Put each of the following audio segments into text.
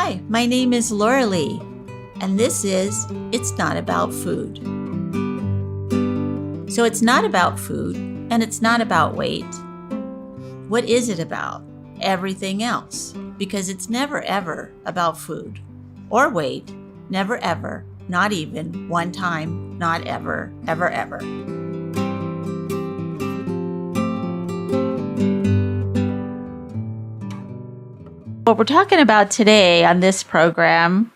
Hi, my name is Laurelee, and this is It's Not About Food. So it's not about food, and it's not about weight. What is it about? Everything else, because it's never ever about food or weight, never ever, not even one time, not ever, ever, ever. What we're talking about today on this program,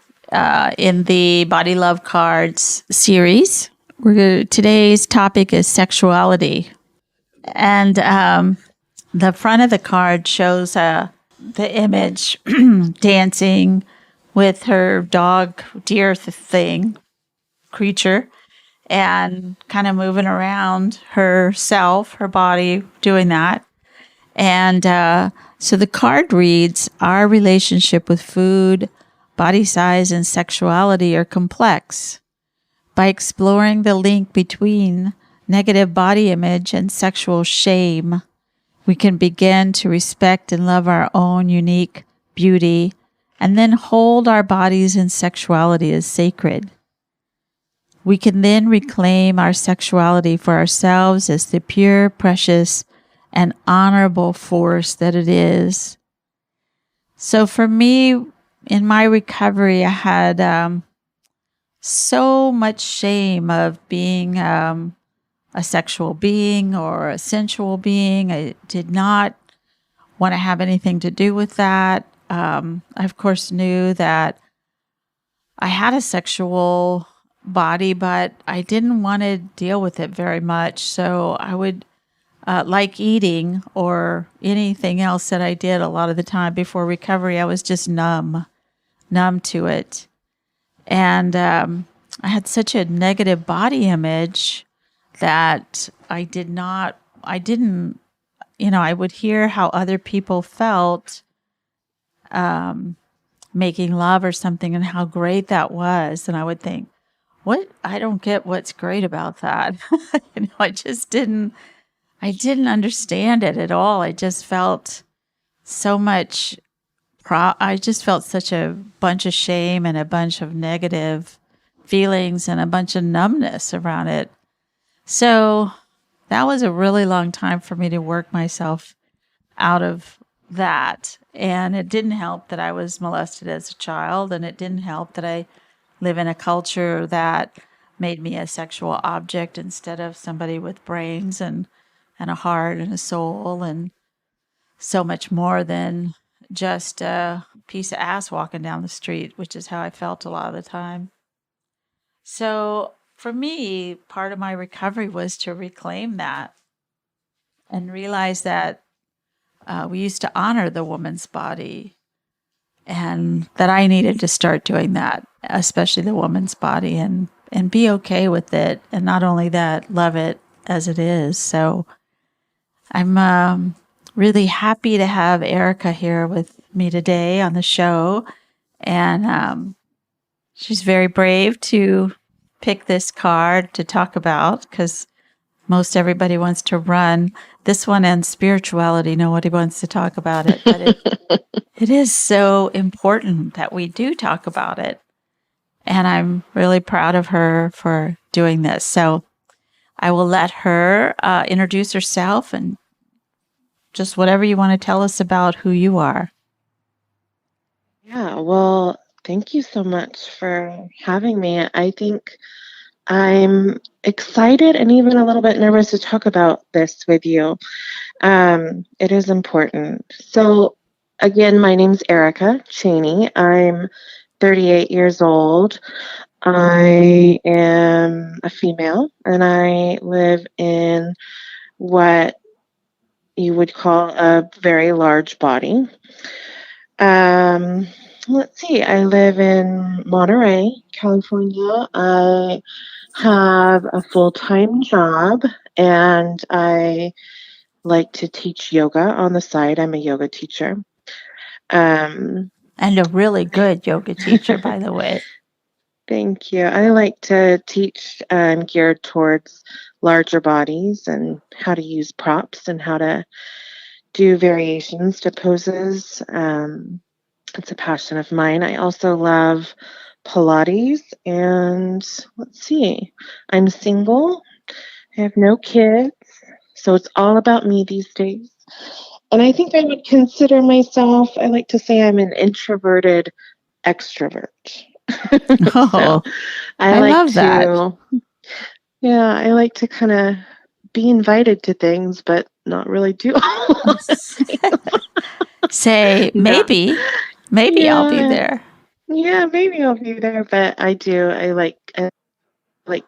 in the Body Love Cards series, today's topic is sexuality. And the front of the card shows the image dancing with her dog, deer creature, and kind of moving around herself, her body, doing that. And so the card reads, our relationship with food, body size, and sexuality are complex. By exploring the link between negative body image and sexual shame, we can begin to respect and love our own unique beauty and then hold our bodies and sexuality as sacred. We can then reclaim our sexuality for ourselves as the pure, precious, and honorable force that it is. So for me, in my recovery, I had so much shame of being a sexual being or a sensual being. I did not want to have anything to do with that. I, of course, knew that I had a sexual body, but I didn't want to deal with it very much. So I would like eating or anything else that I did a lot of the time before recovery, I was just numb to it. And I had such a negative body image that I would hear how other people felt making love or something and how great that was. And I would think, I don't get what's great about that. I didn't understand it at all. I just felt so much, I just felt such a bunch of shame and a bunch of negative feelings and a bunch of numbness around it. So that was a really long time for me to work myself out of that. And it didn't help that I was molested as a child, and it didn't help that I live in a culture that made me a sexual object instead of somebody with brains and a heart and a soul and so much more than just a piece of ass walking down the street, which is how I felt a lot of the time. So for me, part of my recovery was to reclaim that and realize that we used to honor the woman's body and that I needed to start doing that, especially the woman's body, and be okay with it. And not only that, love it as it is. So I'm really happy to have Erica here with me today on the show. And she's very brave to pick this card to talk about because most everybody wants to run. This one and spirituality, nobody wants to talk about it. But it is so important that we do talk about it. And I'm really proud of her for doing this. So I will let her introduce herself and just whatever you want to tell us about who you are. Yeah, well, thank you so much for having me. I think I'm excited and even a little bit nervous to talk about this with you. It is important. So, again, my name's Erica Chaney. I'm 38 years old. I am a female, and I live in what you would call a very large body. Let's see, I live in Monterey, California. I have a full-time job, and I like to teach yoga on the side. I'm a yoga teacher. And a really good yoga teacher, by the way. Thank you. I like to teach geared towards larger bodies and how to use props and how to do variations to poses. It's a passion of mine. I also love Pilates, and let's see, I'm single. I have no kids, so it's all about me these days. And I think I would consider myself, I like to say I'm an introverted extrovert. So Oh, I I like love that. to, yeah, I like to kind of be invited to things, but not really do all the things. Say, No. maybe I'll be Yeah. there. Yeah, maybe I'll be there, but I do. I like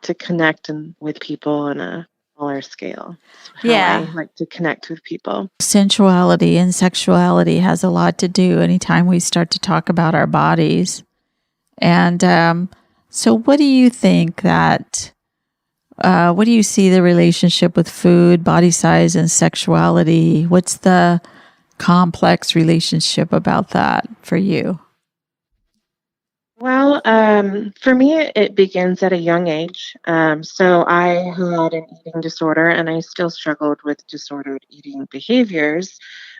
to connect with people on a smaller scale. That's how Yeah. I like to connect with people. Sensuality and sexuality has a lot to do anytime we start to talk about our bodies. And so, what do you think that, what do you see the relationship with food, body size, and sexuality? What's the complex relationship about that for you? Well, for me, it begins at a young age. So I had an eating disorder, and I still struggled with disordered eating behaviors,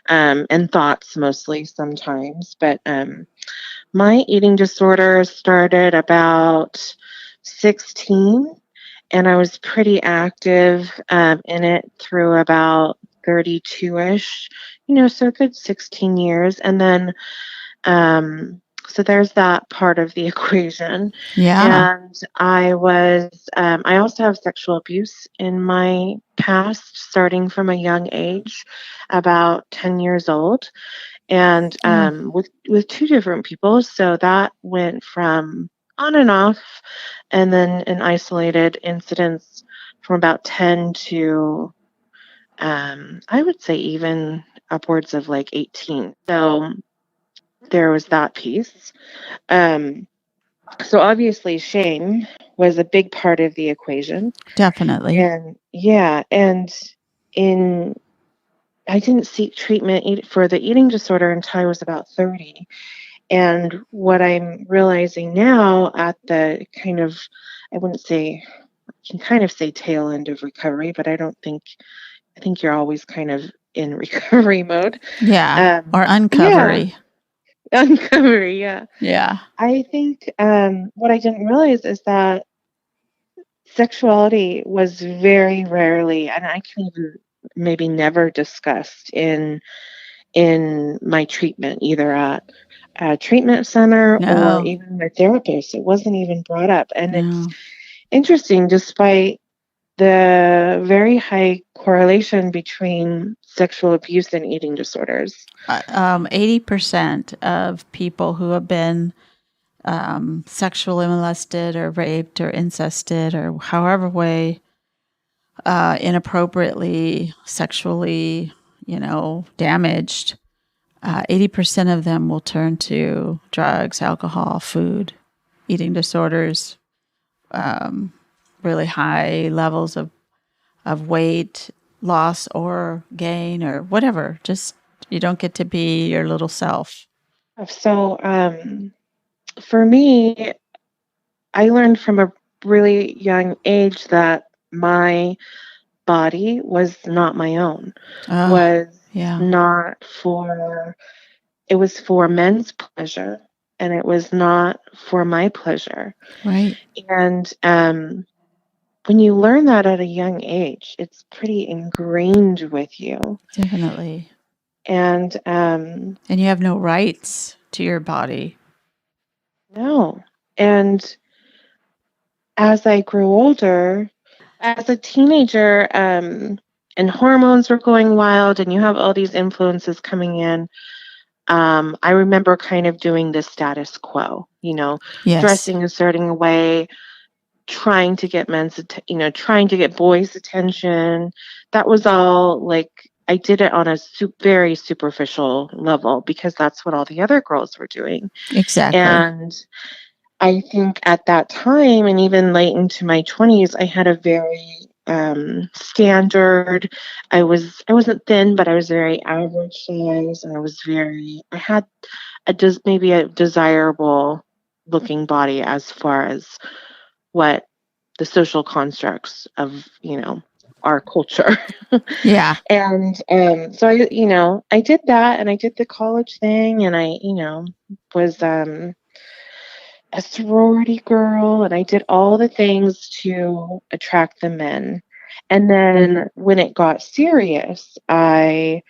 and thoughts mostly sometimes. But my eating disorder started about 16, and I was pretty active in it through about 32-ish, so a good 16 years. And then so there's that part of the equation. Yeah. And I also have sexual abuse in my past, starting from a young age, about 10 years old, and Oh, with two different people. So that went from on and off, and then in isolated incidents from about 10 to, I would say, even upwards of like 18. So there was that piece. Um, so obviously, shame was a big part of the equation. definitely. And yeah, and in I didn't seek treatment for the eating disorder until I was about 30. And what I'm realizing now at the kind of, I wouldn't say, I can kind of say tail end of recovery, but I think you're always kind of in recovery mode. Yeah. Or Yeah, uncovery. uncovery, yeah. Yeah. I think what I didn't realize is that sexuality was very rarely, and I can even maybe never discussed in my treatment, either at a treatment center or No, even my therapist. It wasn't even brought up. And it's no. interesting, despite the very high correlation between sexual abuse and eating disorders. 80% of people who have been sexually molested or raped or incested or however way inappropriately sexually, damaged, 80% of them will turn to drugs, alcohol, food, eating disorders, really high levels of weight loss or gain or whatever. Just you don't get to be your little self. So for me, I learned from a really young age that my body was not my own, Oh, was yeah, not for, it was for men's pleasure, and it was not for my pleasure. right. And when you learn that at a young age, it's pretty ingrained with you. Definitely. And And you have no rights to your body. no. And as I grew older, as a teenager, and hormones were going wild, and you have all these influences coming in. I remember kind of doing the status quo, Yes, dressing a certain way, trying to get trying to get boys' attention. That was all like I did it on a very superficial level because that's what all the other girls were doing. exactly. And I think at that time, and even late into my 20s, I had a very standard. I wasn't thin, but I was very average size, and I had just maybe a desirable looking body as far as what the social constructs of our culture. Yeah. And so I did that, and I did the college thing, and I, was a sorority girl, and I did all the things to attract the men. And then when it got serious, I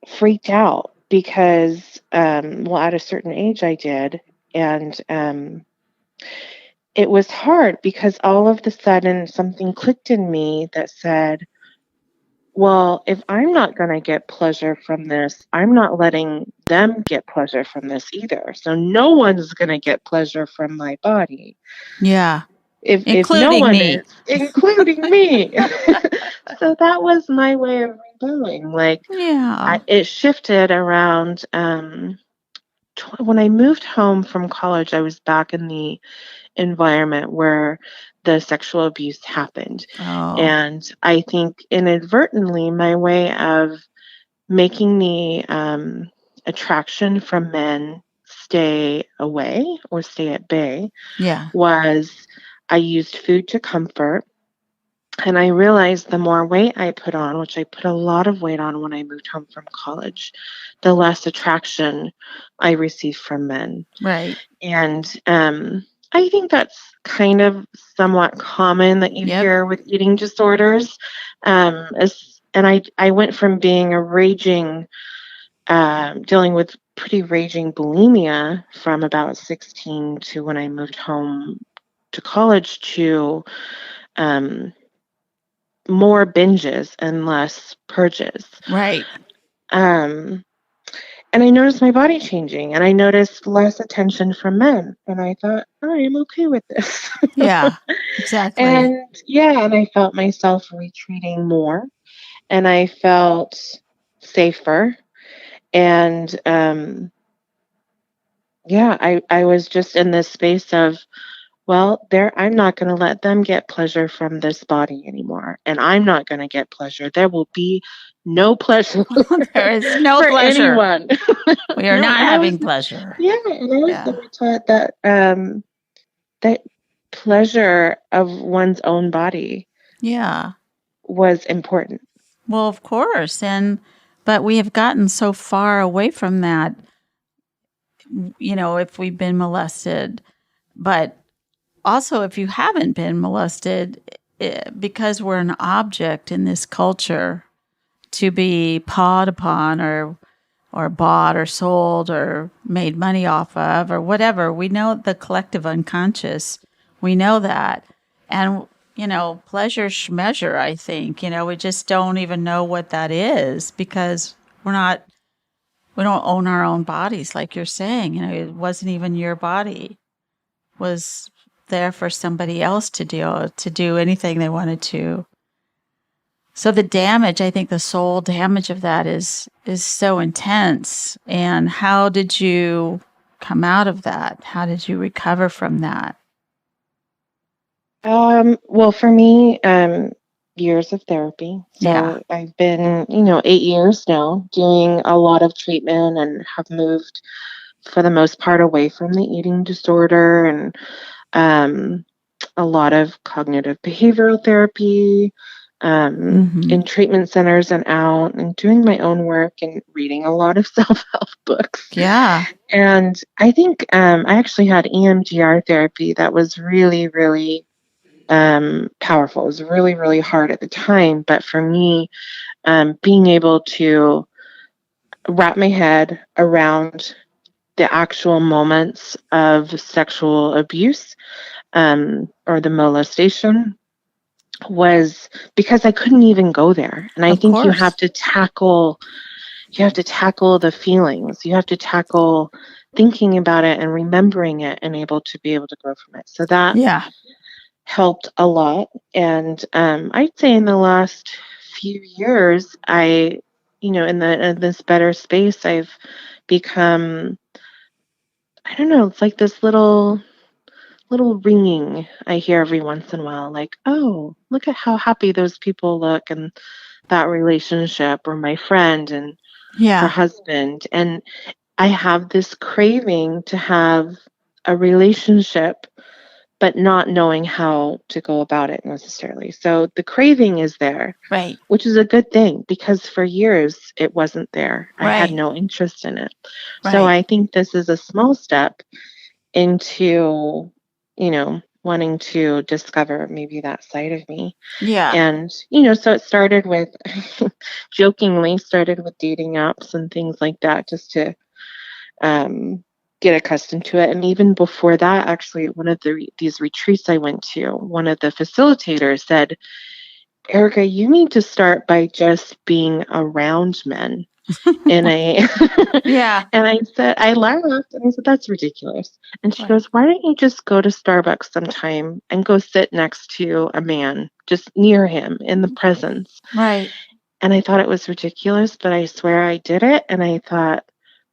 freaked out because, well, at a certain age I did. And it was hard because all of the sudden something clicked in me that said, well, if I'm not going to get pleasure from this, I'm not letting them get pleasure from this either. So no one's going to get pleasure from my body. Yeah. If no Including one me. is, including me. So that was my way of rebelling. Like, Yeah. it shifted around. When I moved home from college, I was back in the environment where the sexual abuse happened. Oh. And I think inadvertently, my way of making the attraction from men stay away or stay at bay Yeah. was I used food to comfort. And I realized the more weight I put on, which I put a lot of weight on when I moved home from college, the less attraction I received from men. Right. And I think that's kind of somewhat common that you Yep. hear with eating disorders. And I went from being a raging, dealing with pretty raging bulimia from about 16 to when I moved home to college to um, more binges and less purges. Right. Um, and I noticed my body changing, and I noticed less attention from men. And I thought, I am okay with this. Yeah. Exactly. And yeah, and I felt myself retreating more, and I felt safer. And yeah, I was just in this space of, well, I'm not going to let them get pleasure from this body anymore, and I'm not going to get pleasure. There will be no pleasure There is no for pleasure. anyone. We are No, not and I was having pleasure. yeah, and I was Yeah. never taught that that pleasure of one's own body Yeah. was important. Well, of course. But we have gotten so far away from that, if we've been molested. But also, if you haven't been molested, because we're an object in this culture to be pawed upon or bought or sold or made money off of or whatever, we know the collective unconscious. We know that. And, pleasure schmeasure, I think. We just don't even know what that is because we don't own our own bodies, like you're saying. It wasn't even your body. It was there for somebody else to do anything they wanted to. So the damage, I think the soul damage of that is so intense. And how did you come out of that? How did you recover from that? Well, for me, years of therapy. Yeah. So I've been, 8 years now doing a lot of treatment and have moved for the most part away from the eating disorder and um, a lot of cognitive behavioral therapy, Mm-hmm. in treatment centers and out, and doing my own work and reading a lot of self-help books. Yeah. And I think I actually had EMDR therapy that was really, really powerful. It was really, really hard at the time. But for me, being able to wrap my head around the actual moments of sexual abuse or the molestation was because I couldn't even go there. And I Of think course. you have to tackle the feelings. You have to tackle thinking about it and remembering it and able to grow from it. So that Yeah. helped a lot. And I'd say in the last few years, in this better space, I've become, I don't know, it's like this little ringing I hear every once in a while, like, oh, look at how happy those people look and that relationship, or my friend and her Yeah. husband. And I have this craving to have a relationship, but not knowing how to go about it necessarily. So the craving is there, Right. which is a good thing because for years it wasn't there. I had Right. no interest in it. So Right. I think this is a small step into, wanting to discover maybe that side of me. Yeah. And, so it started with, jokingly started with dating apps and things like that, just to get accustomed to it. And even before that, actually, one of these retreats I went to, one of the facilitators said, Erica, you need to start by just being around men. And I Yeah. and I said, I laughed and I said, that's ridiculous. And she Right. goes, why don't you just go to Starbucks sometime and go sit next to a man, just near him in the presence? Right. And I thought it was ridiculous, but I swear I did it. And I thought,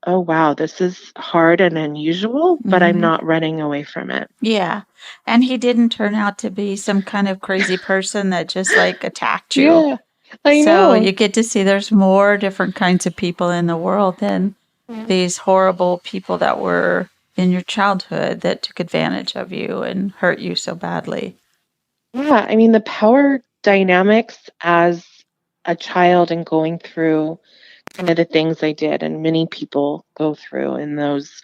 oh, wow, this is hard and unusual, but I'm Hmm. not running away from it. Yeah. And he didn't turn out to be some kind of crazy person that just like attacked you. Yeah, I So know. you get to see there's more different kinds of people in the world than these horrible people that were in your childhood that took advantage of you and hurt you so badly. Yeah, I mean, the power dynamics as a child and going through kind of the things I did, and many people go through in those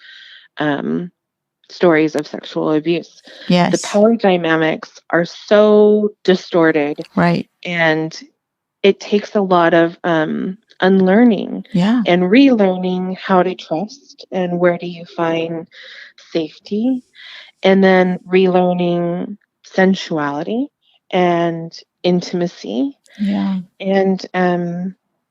um, stories of sexual abuse. The Yes. power dynamics are so distorted, Right. and it takes a lot of unlearning Yeah. and relearning how to trust and where do you find safety, and then relearning sensuality and intimacy. Yeah. And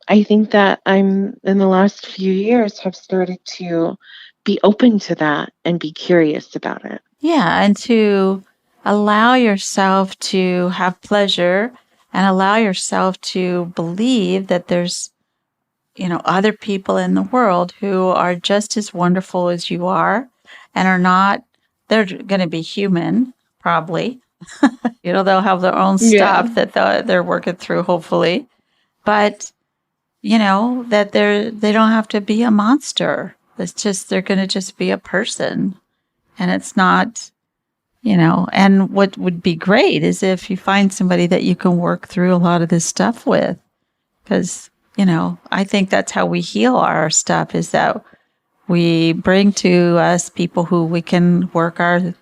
I think that I'm in the last few years have started to be open to that and be curious about it. Yeah. And to allow yourself to have pleasure and allow yourself to believe that there's, other people in the world who are just as wonderful as you are and are not, they're going to be human, probably. They'll have their own Yeah. stuff that they're working through, hopefully. But, that they don't have to be a monster. It's just, they're going to just be a person. And it's not, and what would be great is if you find somebody that you can work through a lot of this stuff with. Because, I think that's how we heal our stuff is that we bring to us people who we can work our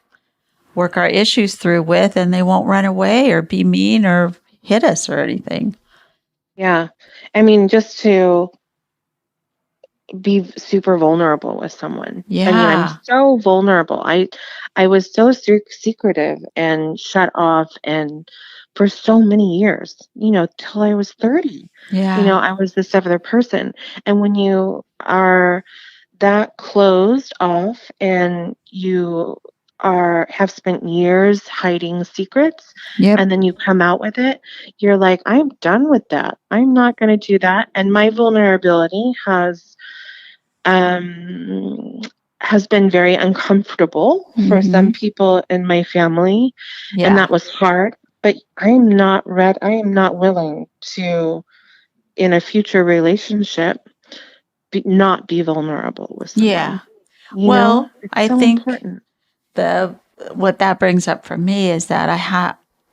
issues through with, and they won't run away or be mean or hit us or anything. Yeah. I mean, just to be super vulnerable with someone. I mean, I'm Yeah. so vulnerable. I was so secretive and shut off and for so many years, till I was 30. Yeah. I was this other person. And when you are that closed off and you have spent years hiding secrets Yep. and then you come out with it, you're like, I'm done with that. I'm not going to do that. And my vulnerability um, has been very uncomfortable for some Mm-hmm. people in my family, and Yeah. that was hard. But I am not I am not willing to, in a future relationship, not be vulnerable with Yeah. someone. Well, It's I so think important. the what that brings up for me is that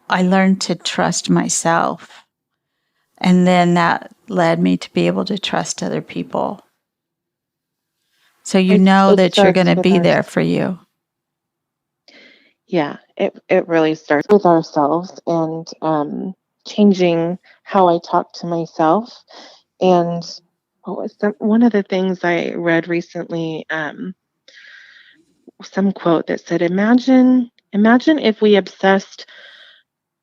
I learned to trust myself, and then that led me to be able to trust other people. So It that you're going starts to with be our there for you. Yeah, it really starts with ourselves and changing how I talk to myself. And what was one of the things I read recently? Some quote that said, imagine if we obsessed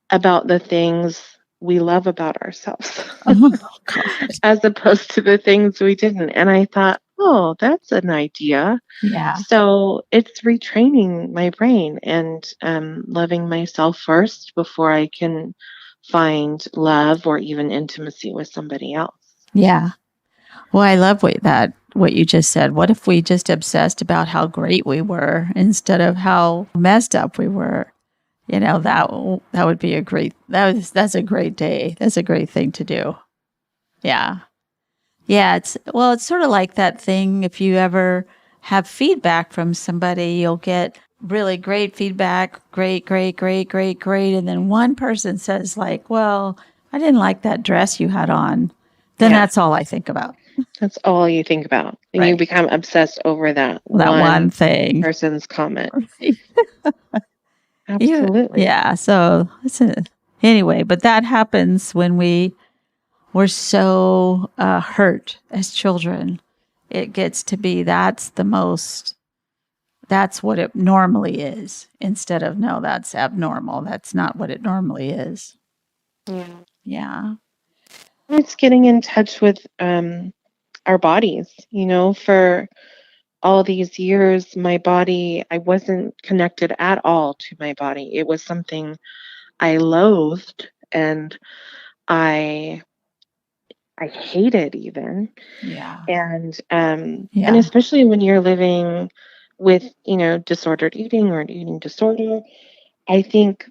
about the things we love about ourselves Oh God. as opposed to the things we didn't. And I thought, oh, that's an idea. Yeah. So it's retraining my brain and loving myself first before I can find love or even intimacy with somebody else. Yeah. Well, I love what you just said. What if we just obsessed about how great we were instead of how messed up we were? That would be that's a great day. That's a great thing to do. Yeah. Yeah, it's sort of like that thing if you ever have feedback from somebody, you'll get really great feedback, great, great, great, great, great. And then one person says, like, well, I didn't like that dress you had on. Then Yeah. that's all I think about. That's all you think about. And you Right. become obsessed over that That one one thing. person's comment. Right. Absolutely. Yeah. So anyway, but that happens when we're so hurt as children. It gets to be that's what it normally is, instead of no, that's abnormal. That's not what it normally is. Yeah. Yeah. It's getting in touch with our bodies. For all these years, my body, I wasn't connected at all to my body. It was something I loathed and I hated even. Yeah. And Yeah. especially when you're living with, disordered eating or an eating disorder, I think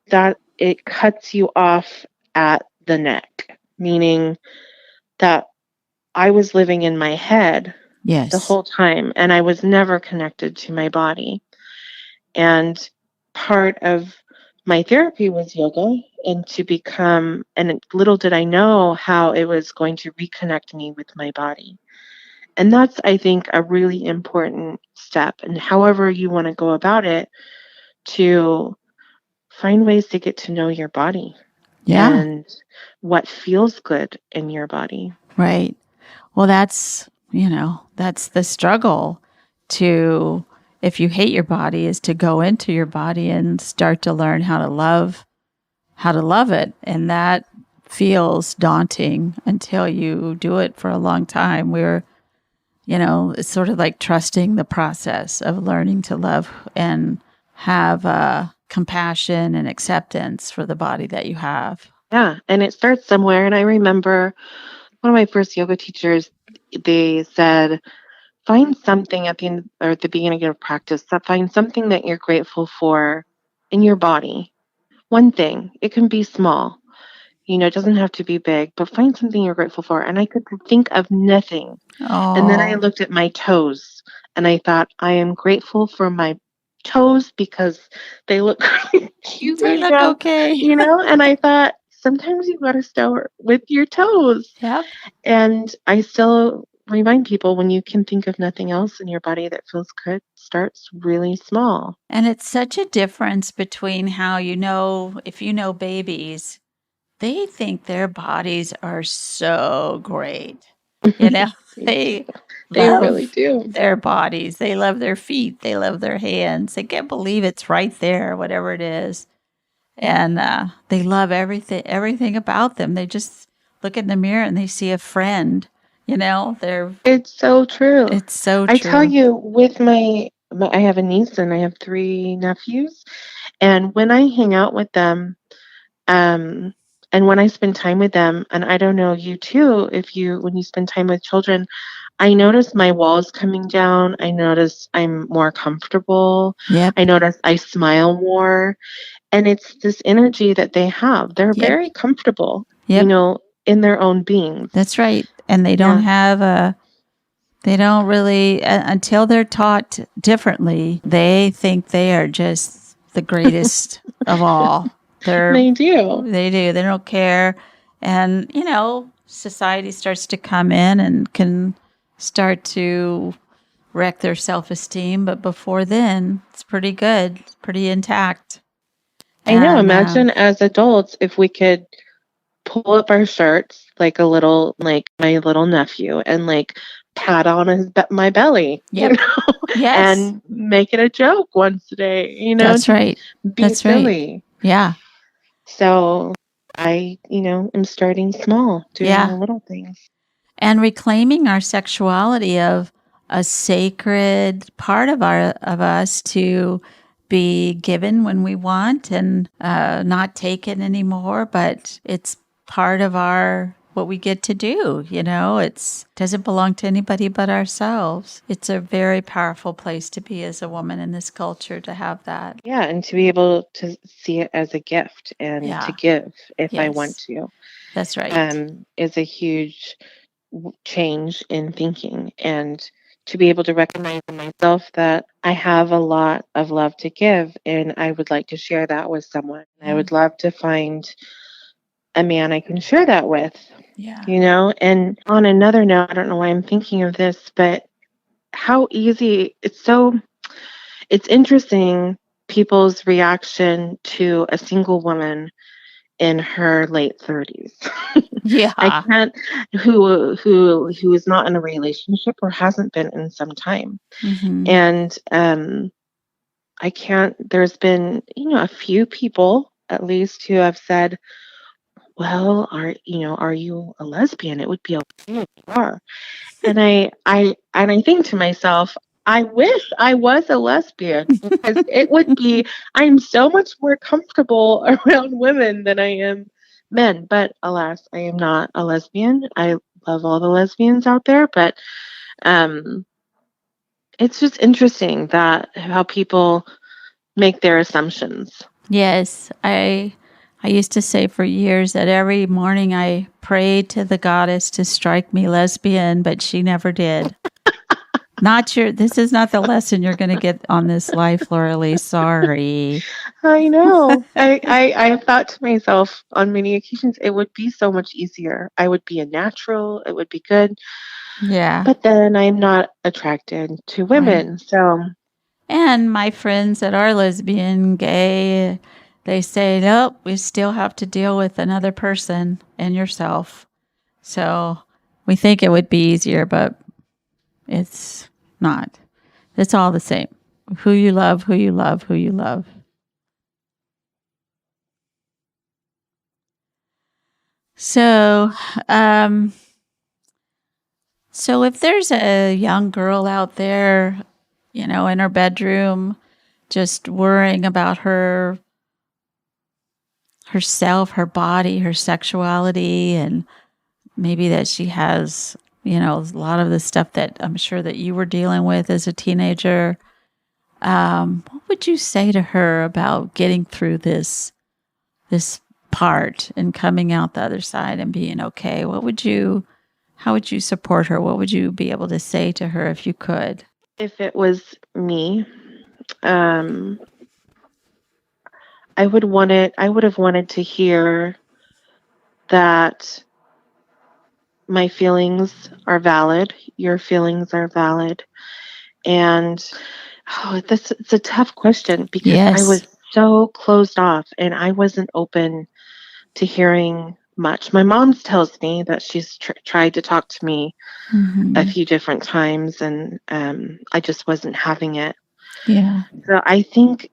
that it cuts you off at the neck, meaning that I was living in my head the Yes. whole time and I was never connected to my body. And part of my therapy was yoga, and little did I know how it was going to reconnect me with my body. And that's, I think, a really important step. And however you want to go about it, to find ways to get to know your body Yeah. and what feels good in your body. Right. Well, that's the struggle to, if you hate your body, is to go into your body and start to learn how to love it. And that feels daunting until you do it for a long time. It's sort of like trusting the process of learning to love and have compassion and acceptance for the body that you have. Yeah, and it starts somewhere. And I remember one of my first yoga teachers, they said, find something at the end or at the beginning of practice, find something that you're grateful for in your body. One thing. It can be small. It doesn't have to be big, but find something you're grateful for. And I could think of nothing. And then I Oh, looked at my toes and I thought, I am grateful for my toes because they look cute they right look now, okay. and I thought, sometimes you've got to start with your toes. Yep. And I still remind people, when you can think of nothing else in your body that feels good, starts really small. And it's such a difference between how if you know babies, they think their bodies are so great. You know, they They really love do. their bodies. They love their feet. They love their hands. They can't believe it's right there, whatever it is. And they love everything about them. They just look in the mirror and they see a friend. It's so true. It's so I tell true. you, with I have a niece and I have 3 nephews, and when I hang out with them, um, and when I spend time with them, and I don't know, you too, when you spend time with children, I notice my walls coming down. I notice I'm more comfortable. Yep. I notice I smile more. And it's this energy that they have. They're Yep. very comfortable, Yep. in their own beings. That's right. And they don't Yeah. have they don't really, until they're taught differently, they think they are just the greatest of all. They do. They do. They don't care. And, society starts to come in and can start to wreck their self-esteem. But before then, it's pretty good, it's pretty intact. I know. And Imagine as adults if we could pull up our shirts like my little nephew, and pat on my belly, yep. Yes, and make it a joke once a day, that's just right. be That's right. silly. Yeah. So I, am starting small, doing Yeah. the little things. And reclaiming our sexuality of a sacred part of us to be given when we want and not taken anymore, but it's part of our what we get to do. It's doesn't belong to anybody but ourselves. It's a very powerful place to be as a woman in this culture, to have that. Yeah, and to be able to see it as a gift and to Yeah. give if I want Yes. to, That's right. is a huge change in thinking, and to be able to recognize in myself that I have a lot of love to give, and I would like to share that with someone. I Yeah. would love to find a man I can share that with, Yeah. And on another note, I don't know why I'm thinking of this, but how easy it's interesting people's reaction to a single woman in her late 30s. I Yeah. can't who is not in a relationship or hasn't been in some time. Mm-hmm. And I can't there's been, a few people at least who have said, "Well, are you a lesbian? It would be okay if you are." And I think to myself, I wish I was a lesbian because it would be I'm so much more comfortable around women than I am men. But alas, I am not a lesbian. I love all the lesbians out there, but um it's just interesting that how people make their assumptions. Yes, I used to say for years that every morning I prayed to the goddess to strike me lesbian, but she never did. Not your this is not the lesson you're going to get on this life, Laurelee. Sorry. I know. I thought to myself on many occasions it would be so much easier. I would be a natural, it would be good. Yeah, But then I'm not attracted to right. women. So, And my friends that are lesbian, gay, they say, nope, we still have to deal with another person and yourself. So we think it would be easier, but it's not. It's all the same. Who you love, who you love, who you love. So, um, so if there's a young girl out there, in her bedroom, just worrying about herself, her body, her sexuality, and maybe that she has, a lot of the stuff that I'm sure that you were dealing with as a teenager. What would you say to her about getting through this part and coming out the other side and being okay? How would you support her? What would you be able to say to her if you could? if it was me, um, I would have wanted to hear that my feelings are valid, your feelings are valid. And this it's a tough question because I Yes. was so closed off and I wasn't open to hearing much. My mom tells me that she's tried to talk to me a Hmm. few different times, and I just wasn't having it. Yeah. So I think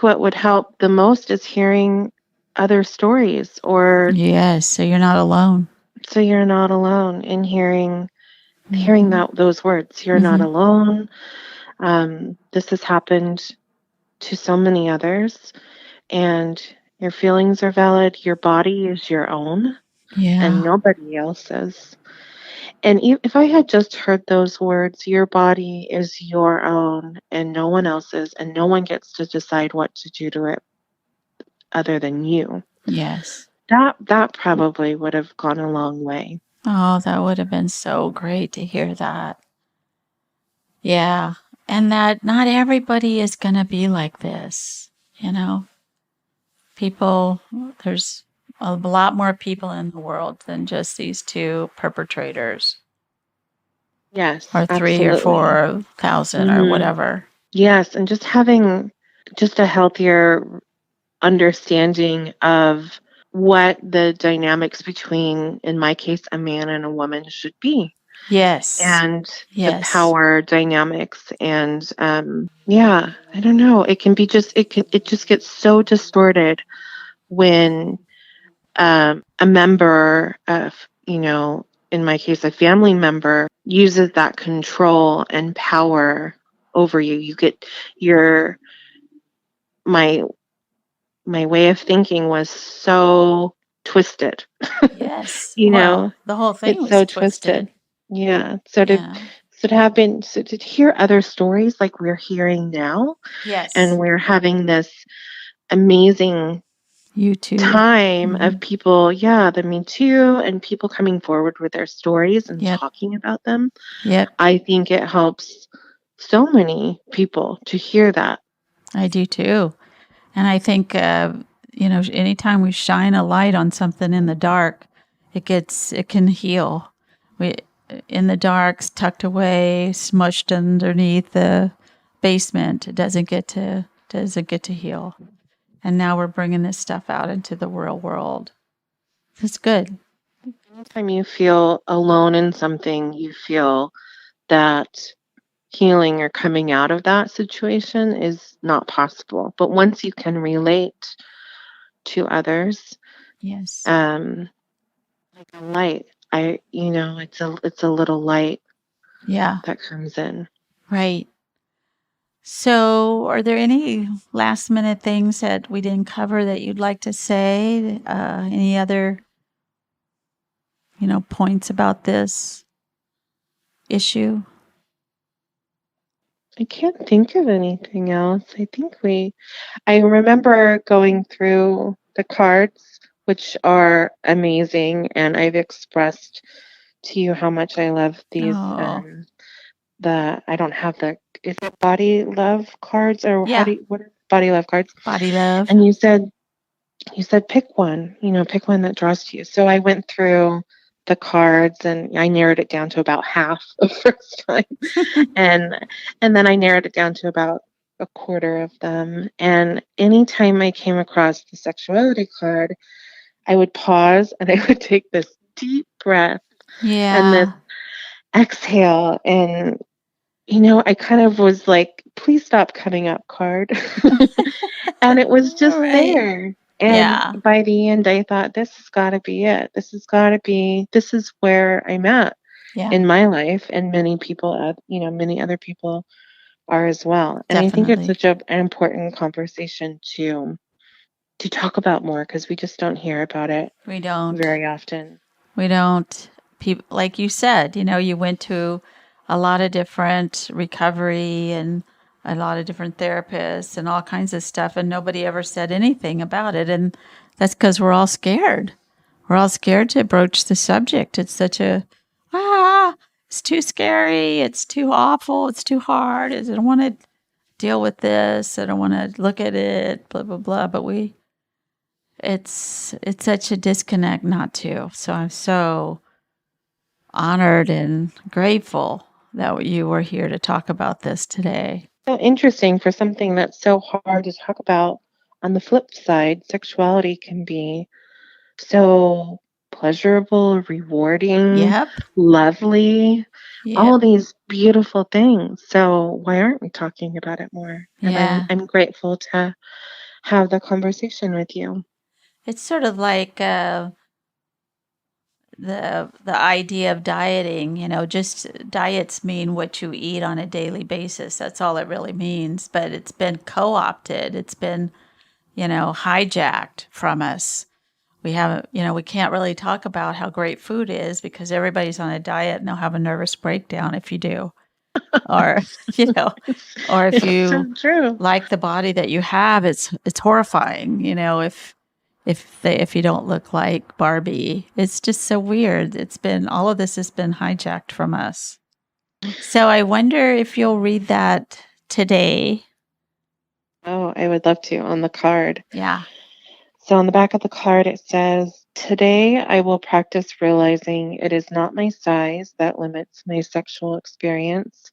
what would help the most is hearing other stories, or Yes. So you're not alone. so you're not alone in hearing Hmm. that those words. You're not Hmm. alone. This has happened to so many others, and your feelings are valid. Your body is your own, and Yeah. nobody else's. And if I had just heard those words, your body is your own and no one else's, and no one gets to decide what to do to it other than you, Yes. that probably would have gone a long way. Oh, that would have been so great to hear that. Yeah. And that not everybody is going to be like this. You know, people, there's a lot more people in the world than just these two perpetrators, Yes, or three or absolutely. 4,000 or Hmm. whatever. Yes, and just having just a healthier understanding of what the dynamics between, in my case, a man and a woman should be, Yes. and the Yes. power dynamics. And yeah, I don't know, it can be just it just gets so distorted when a member of, in my case, a family member uses that control and power over you. You get your my my way of thinking was so twisted. Yes. you Well, know the whole thing it's was so twisted. twisted. Yeah, Yeah. so to hear other stories like we're hearing now, and Yes. we're having this amazing YouTube. time Hmm. of people, yeah, the Me Too, and people coming forward with their stories and Yep. talking about them. Yep. I think it helps so many people to hear that. I do too. And I think, anytime we shine a light on something in the dark, it can heal. We, in the dark, tucked away, smushed underneath the basement, it doesn't get to heal. And now we're bringing this stuff out into the real world. It's good. Anytime you feel alone in something, you feel that healing or coming out of that situation is not possible. But once you can relate to others, Yes. like a light, it's a little light Yeah. that comes in. Right. So, are there any last minute things that we didn't cover that you'd like to say? Any other, points about this issue? I can't think of anything else. I remember going through the cards, which are amazing, and I've expressed to you how much I love these. Oh, I don't have is it body love cards, or yeah. what are body love cards? Body love. And you said pick one, pick one that draws to you. So I went through the cards and I narrowed it down to about half the first time. And then I narrowed it down to about a quarter of them. And anytime I came across the sexuality card, I would pause and I would take this deep breath and this Yeah. exhale. And, I kind of was like, please stop coming up, card. And it was just Right. there. And Yeah. by the end, I thought, this has got to be it. This is where I'm at Yeah. in my life. And many other people are as well. And I think it's Definitely. such an important conversation to talk about more, because we just don't hear about it We don't. very often. We don't. People, like you said, you went to a lot of different recovery and a lot of different therapists and all kinds of stuff, and nobody ever said anything about it. And that's because we're all scared. We're all scared to broach the subject. It's such it's too scary. It's too awful. It's too hard. I don't want to deal with this. I don't want to look at it, blah, blah, blah. But it's such a disconnect not to. So I'm so honored and grateful that you were here to talk about this today. So interesting for something that's so hard to talk about. On the flip side, sexuality can be so pleasurable, rewarding, Yep. lovely, all Yep. these beautiful things. So why aren't we talking about it more? And I'm Yeah. I'm grateful to have the conversation with you. It's sort of like the idea of dieting, just diets mean what you eat on a daily basis. That's all it really means. But it's been co-opted. It's been, hijacked from us. We haven't, we can't really talk about how great food is because everybody's on a diet and they'll have a nervous breakdown if you do. Or, you know, or if It's you so true. like the body that you have, it's horrifying, if you don't look like Barbie. It's just so weird. All of this has been hijacked from us. So I wonder if you'll read that today. Oh, I would love to, on the card. Yeah. So on the back of the card, it says, "Today I will practice realizing it is not my size that limits my sexual experience,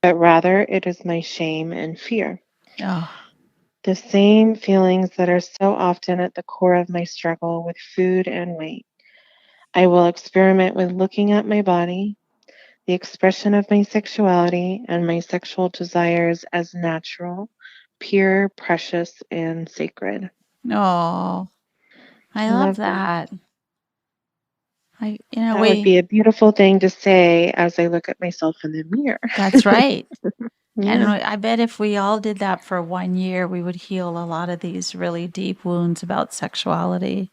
but rather it is my shame and fear. Oh, The same feelings that are so often at the core of my struggle with food and weight. I will experiment with looking at my body, the expression of my sexuality, and my sexual desires as natural, pure, precious, and sacred." oh, I I love love that. that. That would be a beautiful thing to say as I look at myself in the mirror. That's right. And Yeah. I bet if we all did that for 1 year, we would heal a lot of these really deep wounds about sexuality.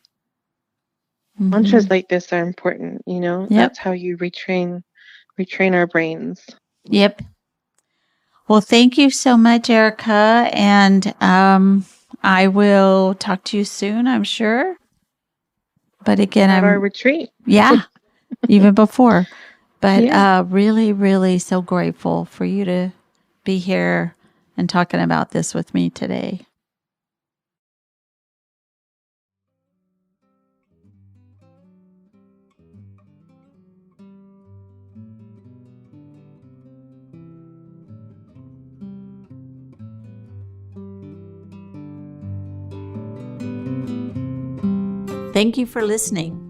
Mantras Hmm. like this are important, Yep. that's how you retrain our brains. Yep. Well, thank you so much, Erica. And I will talk to you soon, I'm sure. But again, At our retreat. yeah, even before. But Yeah. really, really so grateful for you to be here and talking about this with me today. Thank you for listening.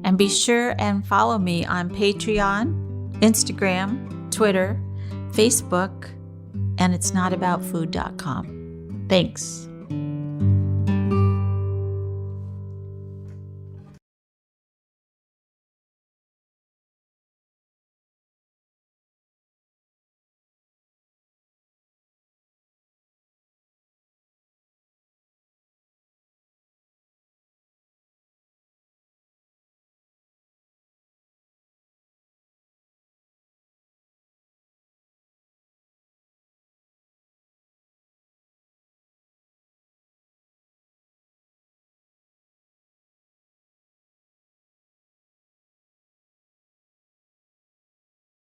And be sure and follow me on Patreon, Instagram, Twitter, Facebook, and itsnotaboutfood.com. Thanks.